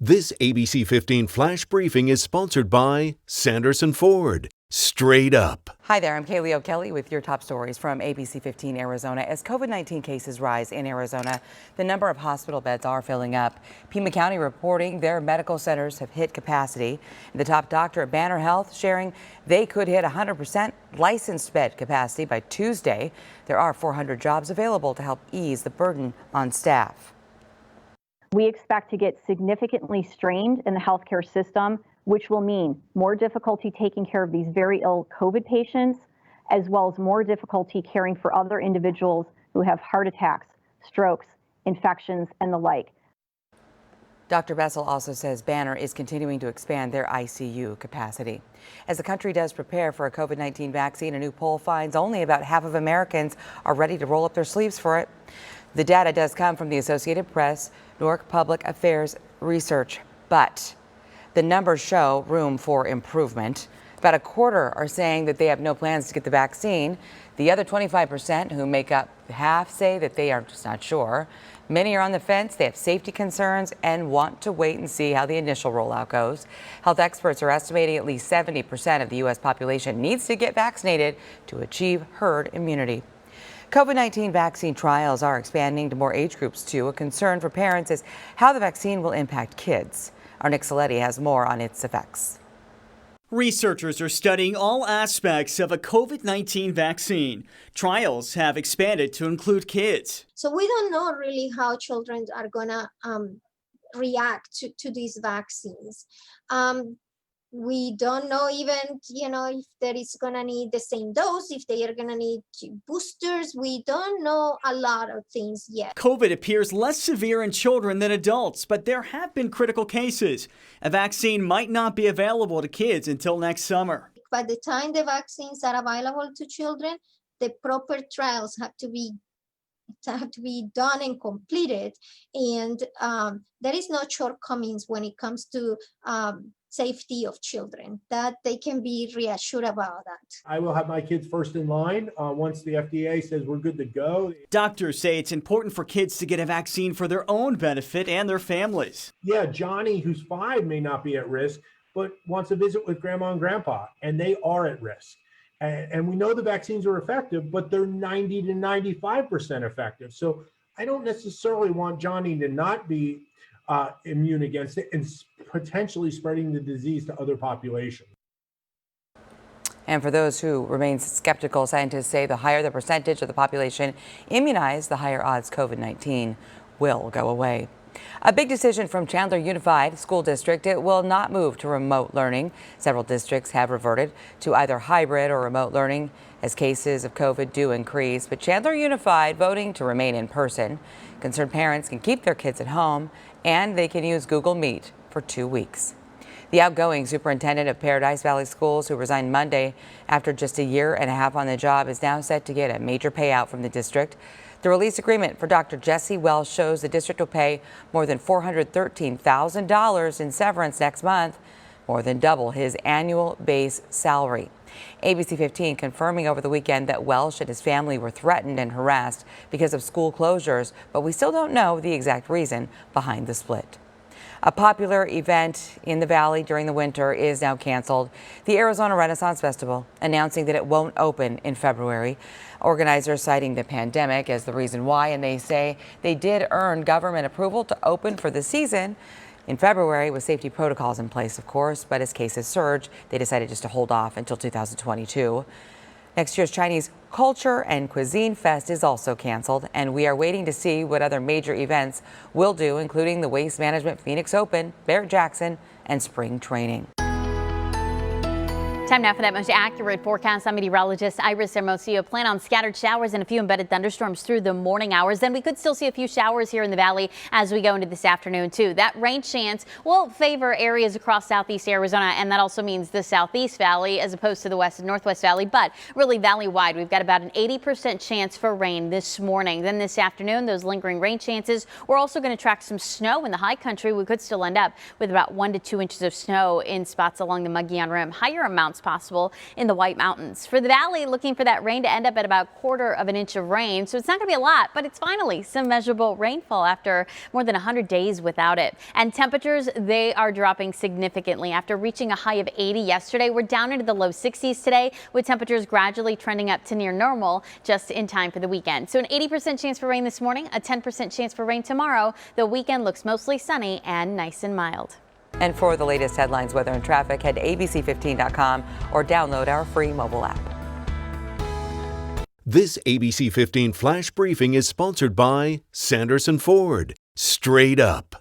This ABC 15 flash briefing is sponsored by Sanderson Ford. Straight up. Hi there, I'm Kaylee O'Kelly with your top stories from ABC15 Arizona. As COVID-19 cases rise in Arizona, the number of hospital beds are filling up. Pima County reporting their medical centers have hit capacity. The top doctor at Banner Health sharing they could hit 100% licensed bed capacity by Tuesday. There are 400 jobs available to help ease the burden on staff. We expect to get significantly strained in the healthcare system, which will mean more difficulty taking care of these very ill COVID patients, as well as more difficulty caring for other individuals who have heart attacks, strokes, infections, and the like. Dr. Bessel also says Banner is continuing to expand their ICU capacity. As the country does prepare for a COVID-19 vaccine, a new poll finds only about half of Americans are ready to roll up their sleeves for it. The data does come from the Associated Press, Newark Public Affairs Research, but the numbers show room for improvement. About a quarter are saying that they have no plans to get the vaccine. The other 25%, who make up half, say that they are just not sure. Many are on the fence. They have safety concerns and want to wait and see how the initial rollout goes. Health experts are estimating at least 70% of the U.S. population needs to get vaccinated to achieve herd immunity. COVID-19 vaccine trials are expanding to more age groups, too. A concern for parents is how the vaccine will impact kids. Our Nick Saletti has more on its effects. Researchers are studying all aspects of a COVID-19 vaccine. Trials have expanded to include kids. So we don't know really how children are going to react to these vaccines. We don't know even, if there is going to need the same dose, if they are going to need boosters. We don't know a lot of things yet. COVID appears less severe in children than adults, but there have been critical cases. A vaccine might not be available to kids until next summer. By the time the vaccines are available to children, the proper trials have to be done and completed. And there is no shortcomings when it comes to safety of children, that they can be reassured about that. I will have my kids first in line once the FDA says we're good to go. Doctors say it's important for kids to get a vaccine for their own benefit and their families. Yeah, Johnny, who's 5, may not be at risk, but wants to visit with grandma and grandpa, and they are at risk. And we know the vaccines are effective, but they're 90 to 95% effective. So I don't necessarily want Johnny to not be immune against it and potentially spreading the disease to other populations. And for those who remain skeptical, scientists say the higher the percentage of the population immunized, the higher odds COVID-19 will go away. A big decision from Chandler Unified School District. It will not move to remote learning. Several districts have reverted to either hybrid or remote learning as cases of COVID do increase. But Chandler Unified voting to remain in person. Concerned parents can keep their kids at home and they can use Google Meet for 2 weeks. The outgoing superintendent of Paradise Valley Schools, who resigned Monday after just a year and a half on the job, is now set to get a major payout from the district. The release agreement for Dr. Jesse Wells shows the district will pay more than $413,000 in severance next month, more than double his annual base salary. ABC 15 confirming over the weekend that Welsh and his family were threatened and harassed because of school closures, but we still don't know the exact reason behind the split. A popular event in the valley during the winter is now canceled. The Arizona Renaissance Festival announcing that it won't open in February. Organizers citing the pandemic as the reason why, and they say they did earn government approval to open for the season in February with safety protocols in place, of course, but as cases surged, they decided just to hold off until 2022. Next year's Chinese Culture and Cuisine Fest is also canceled, and we are waiting to see what other major events will do, including the Waste Management Phoenix Open, Barrett-Jackson, and spring training. Time now for that most accurate forecast. I'm meteorologist Iris Hermosillo. Plan on scattered showers and a few embedded thunderstorms through the morning hours. Then we could still see a few showers here in the valley as we go into this afternoon, too. That rain chance will favor areas across southeast Arizona, and that also means the southeast valley as opposed to the west and northwest valley. But really valley-wide, we've got about an 80% chance for rain this morning. Then this afternoon, those lingering rain chances. We're also going to track some snow in the high country. We could still end up with about 1 to 2 inches of snow in spots along the Mogollon Rim. Higher amounts showers possible in the White Mountains. For the valley, looking for that rain to end up at about 1/4 inch of rain. So it's not going to be a lot, but it's finally some measurable rainfall after more than 100 days without it. And temperatures, they are dropping significantly after reaching a high of 80 yesterday. We're down into the low 60s today, with temperatures gradually trending up to near normal just in time for the weekend. So an 80% chance for rain this morning, a 10% chance for rain tomorrow. The weekend looks mostly sunny and nice and mild. And for the latest headlines, weather, and traffic, head to ABC15.com or download our free mobile app. This ABC 15 Flash Briefing is sponsored by Sanderson Ford. Straight up.